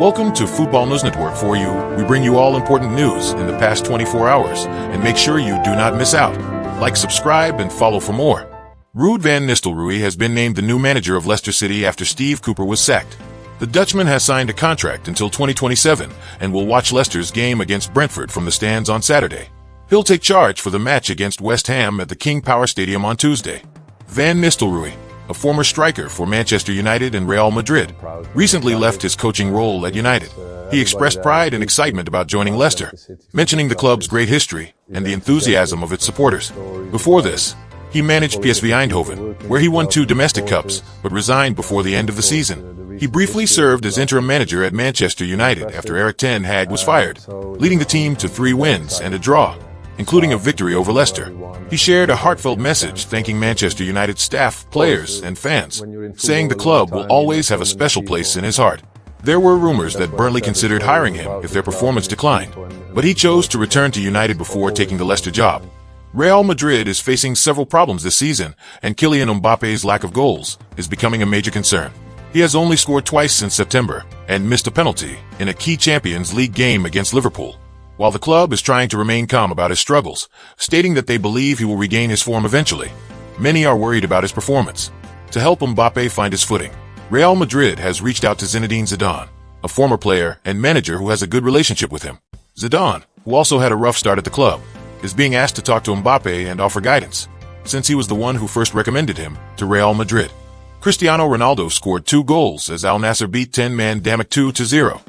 Welcome to Football News Network. For you, we bring you all important news in the past 24 hours and make sure you do not miss out. Like, subscribe, and follow for more. Ruud van Nistelrooy has been named the new manager of Leicester City after Steve Cooper was sacked. The Dutchman has signed a contract until 2027 and will watch Leicester's game against Brentford from the stands on Saturday. He'll take charge for the match against West Ham at the King Power Stadium on Tuesday. Van Nistelrooy, a former striker for Manchester United and Real Madrid, recently left his coaching role at United. He expressed pride and excitement about joining Leicester, mentioning the club's great history and the enthusiasm of its supporters. Before this, he managed PSV Eindhoven, where he won 2 domestic cups, but resigned before the end of the season. He briefly served as interim manager at Manchester United after Erik ten Hag was fired, leading the team to 3 wins and a draw, including a victory over Leicester. He shared a heartfelt message thanking Manchester United staff, players, and fans, saying the club will always have a special place in his heart. There were rumors that Burnley considered hiring him if their performance declined, but he chose to return to United before taking the Leicester job. Real Madrid is facing several problems this season, and Kylian Mbappe's lack of goals is becoming a major concern. He has only scored twice since September and missed a penalty in a key Champions League game against Liverpool. While the club is trying to remain calm about his struggles, stating that they believe he will regain his form eventually, many are worried about his performance. To help Mbappe find his footing, Real Madrid has reached out to Zinedine Zidane, a former player and manager who has a good relationship with him. Zidane, who also had a rough start at the club, is being asked to talk to Mbappe and offer guidance, since he was the one who first recommended him to Real Madrid. Cristiano Ronaldo scored 2 goals as Al-Nassr beat 10-man Damac 2-0.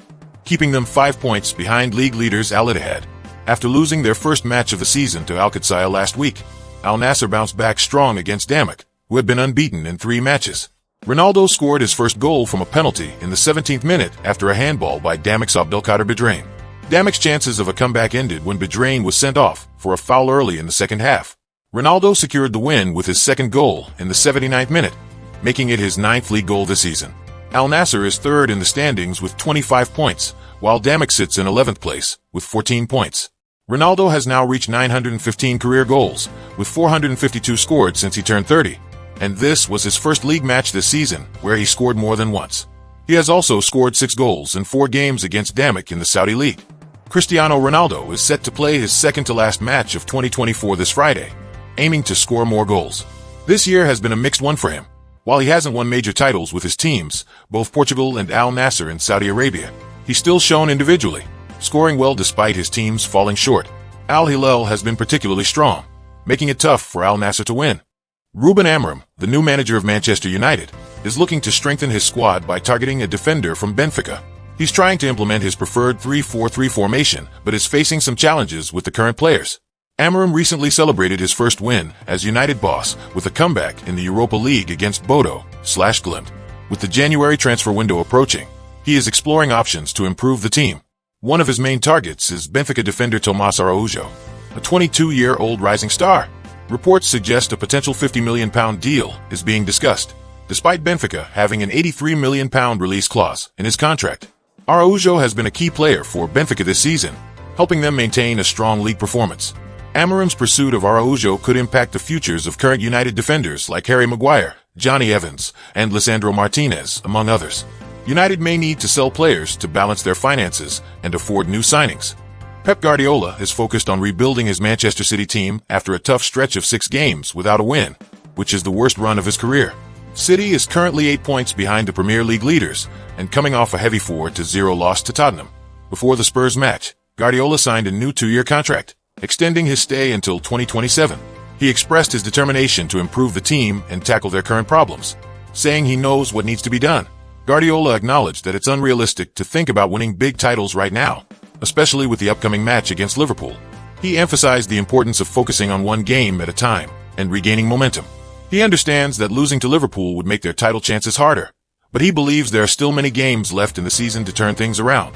Keeping them 5 points behind league leaders Al-Ittihad. After losing their first match of the season to Al-Qadsiya last week, Al-Nassr bounced back strong against Damac, who had been unbeaten in 3 matches. Ronaldo scored his first goal from a penalty in the 17th minute after a handball by Damac's Abdelkader Bedrain. Damac's chances of a comeback ended when Bedrain was sent off for a foul early in the second half. Ronaldo secured the win with his second goal in the 79th minute, making it his 9th league goal this season. Al-Nassr is third in the standings with 25 points, while Damac sits in 11th place with 14 points. Ronaldo has now reached 915 career goals, with 452 scored since he turned 30, and this was his first league match this season where he scored more than once. He has also scored 6 goals in 4 games against Damac in the Saudi League. Cristiano Ronaldo is set to play his second-to-last match of 2024 this Friday, aiming to score more goals. This year has been a mixed one for him. While he hasn't won major titles with his teams, both Portugal and Al-Nassr in Saudi Arabia, he's still shown individually, scoring well despite his teams falling short. Al-Hilal has been particularly strong, making it tough for Al-Nassr to win. Ruben Amorim, the new manager of Manchester United, is looking to strengthen his squad by targeting a defender from Benfica. He's trying to implement his preferred 3-4-3 formation, but is facing some challenges with the current players. Amorim recently celebrated his first win as United boss with a comeback in the Europa League against Bodo/Glimt. With the January transfer window approaching, he is exploring options to improve the team. One of his main targets is Benfica defender Tomás Araújo, a 22-year-old rising star. Reports suggest a potential £50 million deal is being discussed, despite Benfica having an £83 million release clause in his contract. Araújo has been a key player for Benfica this season, helping them maintain a strong league performance. Amorim's pursuit of Araújo could impact the futures of current United defenders like Harry Maguire, Johnny Evans, and Lisandro Martinez, among others. United may need to sell players to balance their finances and afford new signings. Pep Guardiola is focused on rebuilding his Manchester City team after a tough stretch of 6 games without a win, which is the worst run of his career. City is currently 8 points behind the Premier League leaders and coming off a heavy 4-0 loss to Tottenham. Before the Spurs match, Guardiola signed a new 2-year contract, extending his stay until 2027. He expressed his determination to improve the team and tackle their current problems, saying he knows what needs to be done. Guardiola acknowledged that it's unrealistic to think about winning big titles right now, especially with the upcoming match against Liverpool. He emphasized the importance of focusing on one game at a time and regaining momentum. He understands that losing to Liverpool would make their title chances harder, but he believes there are still many games left in the season to turn things around.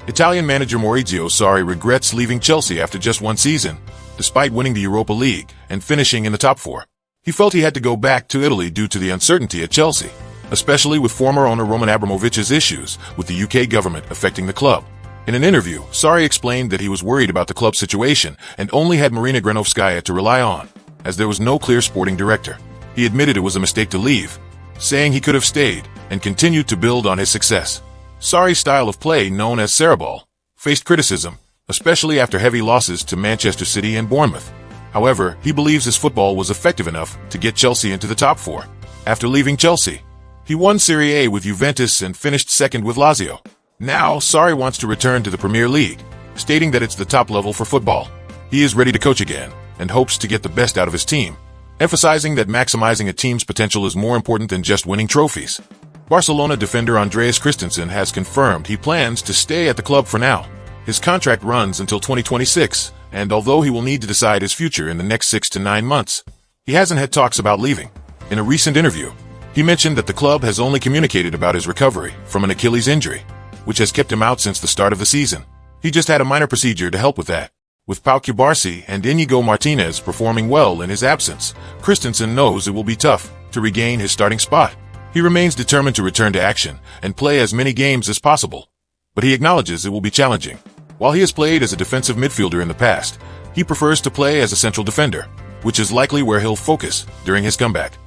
Italian manager Maurizio Sarri regrets leaving Chelsea after just 1 season, despite winning the Europa League and finishing in the top 4. He felt he had to go back to Italy due to the uncertainty at Chelsea, especially with former owner Roman Abramovich's issues with the UK government affecting the club. In an interview, Sarri explained that he was worried about the club's situation and only had Marina Granovskaya to rely on, as there was no clear sporting director. He admitted it was a mistake to leave, saying he could have stayed and continued to build on his success. Sarri's style of play, known as Sarriball, faced criticism, especially after heavy losses to Manchester City and Bournemouth. However, he believes his football was effective enough to get Chelsea into the top four. After leaving Chelsea, he won Serie A with Juventus and finished second with Lazio. Now, Sarri wants to return to the Premier League, stating that it's the top level for football. He is ready to coach again and hopes to get the best out of his team, emphasizing that maximizing a team's potential is more important than just winning trophies. Barcelona defender Andreas Christensen has confirmed he plans to stay at the club for now. His contract runs until 2026, and although he will need to decide his future in the next 6 to 9 months, he hasn't had talks about leaving. In a recent interview, he mentioned that the club has only communicated about his recovery from an Achilles injury, which has kept him out since the start of the season. He just had a minor procedure to help with that. With Pau Cubarsí and Íñigo Martínez performing well in his absence, Christensen knows it will be tough to regain his starting spot. He remains determined to return to action and play as many games as possible, but he acknowledges it will be challenging. While he has played as a defensive midfielder in the past, he prefers to play as a central defender, which is likely where he'll focus during his comeback.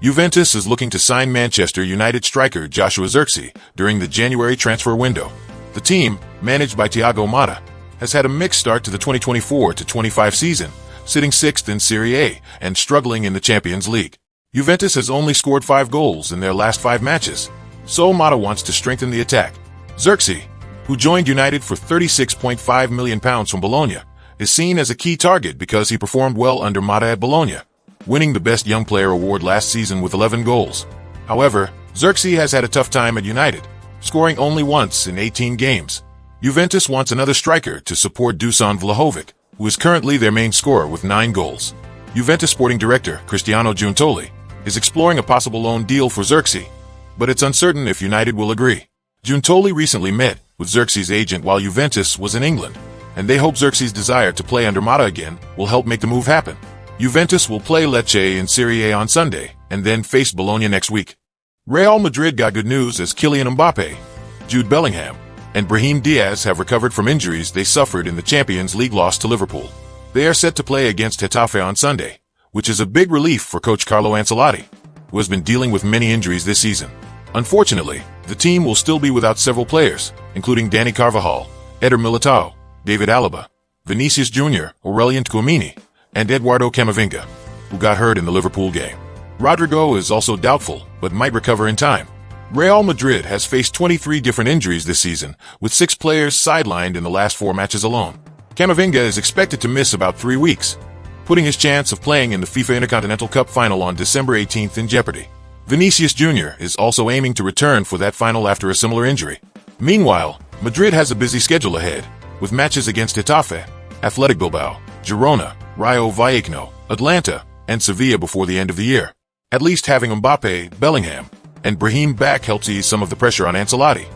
Juventus is looking to sign Manchester United striker Joshua Zirkzee during the January transfer window. The team, managed by Thiago Motta, has had a mixed start to the 2024-25 season, sitting 6th in Serie A and struggling in the Champions League. Juventus has only scored 5 goals in their last 5 matches, so Motta wants to strengthen the attack. Zirkzee, who joined United for £36.5 million from Bologna, is seen as a key target because he performed well under Motta at Bologna, winning the Best Young Player award last season with 11 goals. However, Zirkzee has had a tough time at United, scoring only once in 18 games. Juventus wants another striker to support Dusan Vlahovic, who is currently their main scorer with 9 goals. Juventus sporting director Cristiano Ronaldo is exploring a possible loan deal for Zirkzee, but it's uncertain if United will agree. Ronaldo recently met with Zirkzee's agent while Juventus was in England, and they hope Zirkzee's desire to play under Motta again will help make the move happen. Juventus will play Lecce in Serie A on Sunday and then face Bologna next week. Real Madrid got good news as Kylian Mbappe, Jude Bellingham, and Brahim Diaz have recovered from injuries they suffered in the Champions League loss to Liverpool. They are set to play against Getafe on Sunday, which is a big relief for coach Carlo Ancelotti, who has been dealing with many injuries this season. Unfortunately, the team will still be without several players, including Dani Carvajal, Eder Militao, David Alaba, Vinicius Jr., Aurelien Tchouameni, and Eduardo Camavinga, who got hurt in the Liverpool game. Rodrigo is also doubtful, but might recover in time. Real Madrid has faced 23 different injuries this season, with 6 players sidelined in the last 4 matches alone. Camavinga is expected to miss about 3 weeks, putting his chance of playing in the FIFA Intercontinental Cup final on December 18th in jeopardy. Vinicius Jr. is also aiming to return for that final after a similar injury. Meanwhile, Madrid has a busy schedule ahead, with matches against Getafe, Athletic Bilbao, Girona, Rayo Vallecano, Atlanta, and Sevilla before the end of the year. At least having Mbappe, Bellingham, and Brahim back helps ease some of the pressure on Ancelotti.